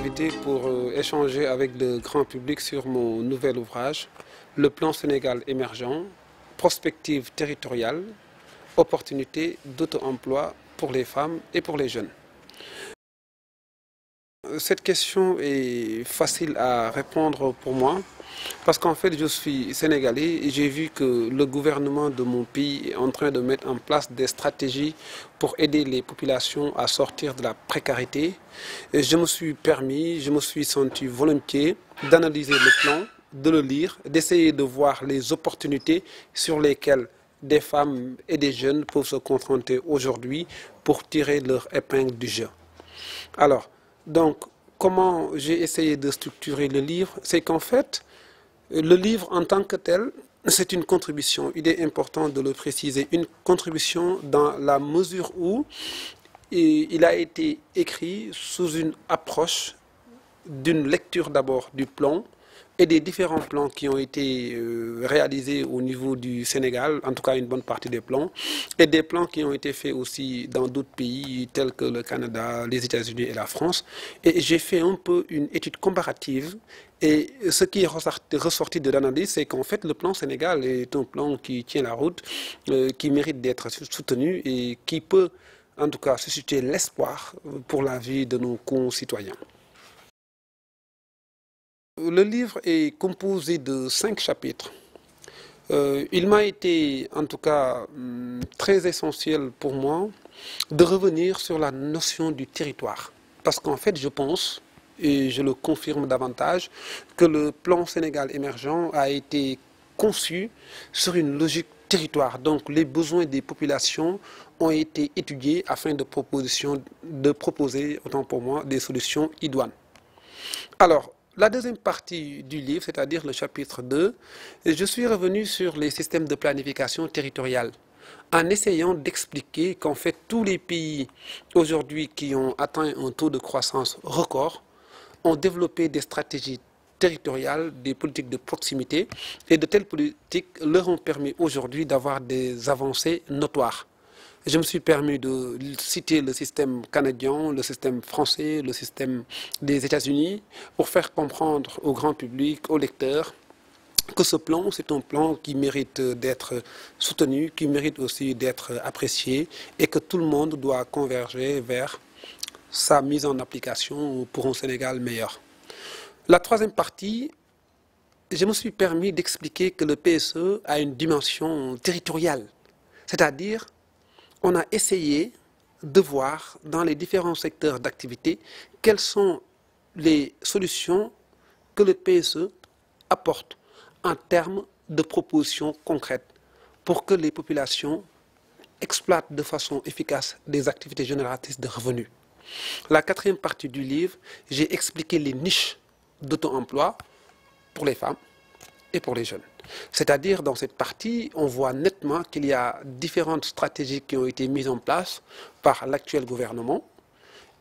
invité pour échanger avec le grand public sur mon nouvel ouvrage, Le plan Sénégal émergent, prospective territoriale, opportunités d'auto-emploi pour les femmes et pour les jeunes. Cette question est facile à répondre pour moi parce qu'en fait je suis sénégalais et j'ai vu que le gouvernement de mon pays est en train de mettre en place des stratégies pour aider les populations à sortir de la précarité. Et je me suis senti volontiers d'analyser le plan, de le lire, d'essayer de voir les opportunités sur lesquelles des femmes et des jeunes peuvent se confronter aujourd'hui pour tirer leur épingle du jeu. Alors, donc, comment j'ai essayé de structurer le livre? C'est qu'en fait, le livre en tant que tel, c'est une contribution. Il est important de le préciser. Une contribution dans la mesure où il a été écrit sous une approche d'une lecture d'abord du plan et des différents plans qui ont été réalisés au niveau du Sénégal, en tout cas une bonne partie des plans, et des plans qui ont été faits aussi dans d'autres pays tels que le Canada, les États-Unis et la France. Et j'ai fait un peu une étude comparative. Et ce qui est ressorti de l'analyse, c'est qu'en fait le plan Sénégal est un plan qui tient la route, qui mérite d'être soutenu et qui peut en tout cas susciter l'espoir pour la vie de nos concitoyens. Le livre est composé de 5 chapitres. Il m'a été, en tout cas, très essentiel pour moi de revenir sur la notion du territoire. Parce qu'en fait, je pense, et je le confirme davantage, que le plan Sénégal émergent a été conçu sur une logique territoire. Donc, les besoins des populations ont été étudiés afin de proposer, autant pour moi, des solutions idoines. Alors, la deuxième partie du livre, c'est-à-dire le chapitre 2, je suis revenu sur les systèmes de planification territoriale en essayant d'expliquer qu'en fait tous les pays aujourd'hui qui ont atteint un taux de croissance record ont développé des stratégies territoriales, des politiques de proximité et de telles politiques leur ont permis aujourd'hui d'avoir des avancées notoires. Je me suis permis de citer le système canadien, le système français, le système des États-Unis pour faire comprendre au grand public, aux lecteurs, que ce plan, c'est un plan qui mérite d'être soutenu, qui mérite aussi d'être apprécié et que tout le monde doit converger vers sa mise en application pour un Sénégal meilleur. La troisième partie, je me suis permis d'expliquer que le PSE a une dimension territoriale, c'est-à-dire on a essayé de voir dans les différents secteurs d'activité quelles sont les solutions que le PSE apporte en termes de propositions concrètes pour que les populations exploitent de façon efficace des activités génératrices de revenus. La quatrième partie du livre, j'ai expliqué les niches d'auto-emploi pour les femmes et pour les jeunes. C'est-à-dire, dans cette partie, on voit nettement qu'il y a différentes stratégies qui ont été mises en place par l'actuel gouvernement.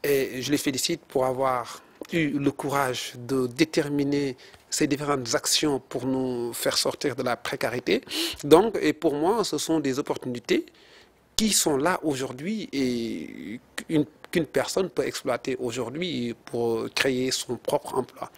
Et je les félicite pour avoir eu le courage de déterminer ces différentes actions pour nous faire sortir de la précarité. Donc, et pour moi, ce sont des opportunités qui sont là aujourd'hui et qu'une personne peut exploiter aujourd'hui pour créer son propre emploi.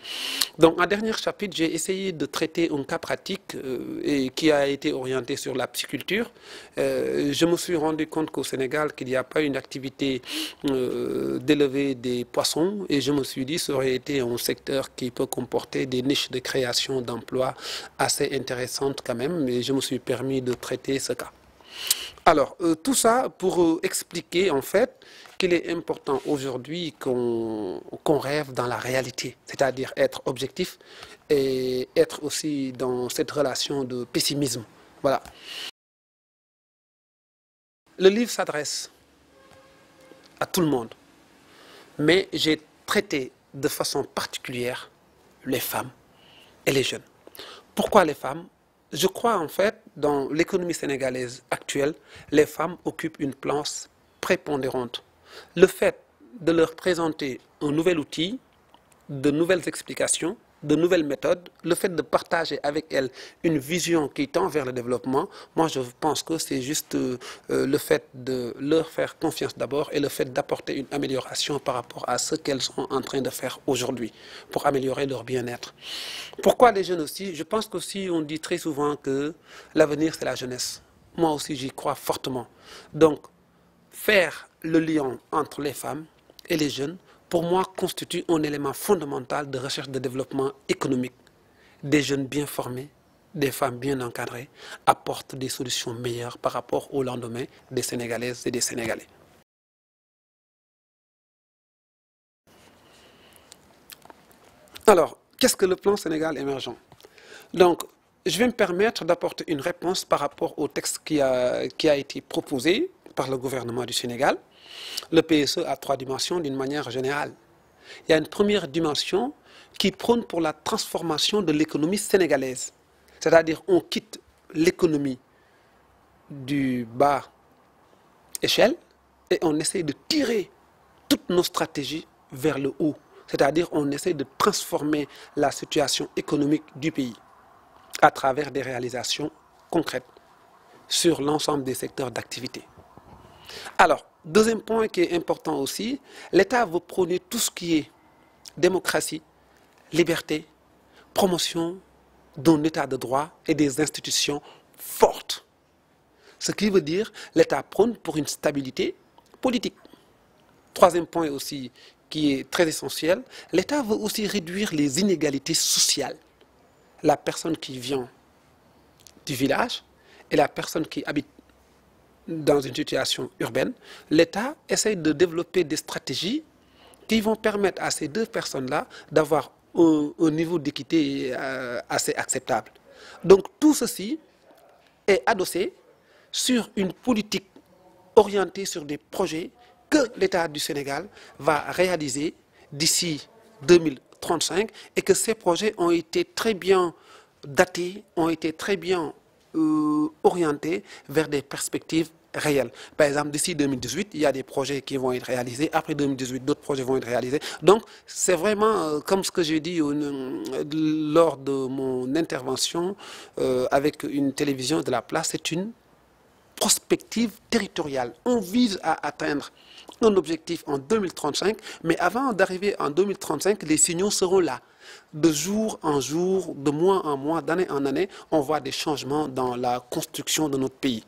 Donc, en dernier chapitre, j'ai essayé de traiter un cas pratique et qui a été orienté sur la pisciculture. Je me suis rendu compte qu'au Sénégal, qu'il n'y a pas une activité d'élever des poissons et je me suis dit que ça aurait été un secteur qui peut comporter des niches de création d'emplois assez intéressantes quand même, et je me suis permis de traiter ce cas. Alors, tout ça pour expliquer en fait qu'il est important aujourd'hui qu'on rêve dans la réalité, c'est-à-dire être objectif et être aussi dans cette relation de pessimisme. Voilà. Le livre s'adresse à tout le monde, mais j'ai traité de façon particulière les femmes et les jeunes. Pourquoi les femmes ? Je crois en fait, dans l'économie sénégalaise actuelle, les femmes occupent une place prépondérante. Le fait de leur présenter un nouvel outil, de nouvelles explications, de nouvelles méthodes, le fait de partager avec elles une vision qui tend vers le développement, moi je pense que c'est juste le fait de leur faire confiance d'abord et le fait d'apporter une amélioration par rapport à ce qu'elles sont en train de faire aujourd'hui pour améliorer leur bien-être. Pourquoi les jeunes aussi? Je pense qu'aussi on dit très souvent que l'avenir c'est la jeunesse. Moi aussi j'y crois fortement. Donc faire le lien entre les femmes et les jeunes, pour moi, constitue un élément fondamental de recherche de développement économique. Des jeunes bien formés, des femmes bien encadrées, apportent des solutions meilleures par rapport au lendemain des Sénégalaises et des Sénégalais. Alors, qu'est-ce que le plan Sénégal émergent? Donc, je vais me permettre d'apporter une réponse par rapport au texte qui a été proposé par le gouvernement du Sénégal. Le PSE a 3 dimensions d'une manière générale. Il y a une première dimension qui prône pour la transformation de l'économie sénégalaise. C'est-à-dire on quitte l'économie du bas échelle et on essaie de tirer toutes nos stratégies vers le haut. C'est-à-dire on essaie de transformer la situation économique du pays à travers des réalisations concrètes sur l'ensemble des secteurs d'activité. Alors, deuxième point qui est important aussi, l'État veut prôner tout ce qui est démocratie, liberté, promotion d'un État de droit et des institutions fortes. Ce qui veut dire l'État prône pour une stabilité politique. Troisième point aussi qui est très essentiel, l'État veut aussi réduire les inégalités sociales. La personne qui vient du village et la personne qui habite dans une situation urbaine, l'État essaie de développer des stratégies qui vont permettre à ces deux personnes-là d'avoir un niveau d'équité assez acceptable. Donc tout ceci est adossé sur une politique orientée sur des projets que l'État du Sénégal va réaliser d'ici 2035 et que ces projets ont été très bien datés, ont été très bien orientés vers des perspectives réelles. Par exemple, d'ici 2018, il y a des projets qui vont être réalisés. Après 2018, d'autres projets vont être réalisés. Donc, c'est vraiment, comme ce que j'ai dit lors de mon intervention avec une télévision de la place, c'est une prospective territoriale. On vise à atteindre un objectif en 2035, mais avant d'arriver en 2035, les signaux seront là. De jour en jour, de mois en mois, d'année en année, on voit des changements dans la construction de notre pays.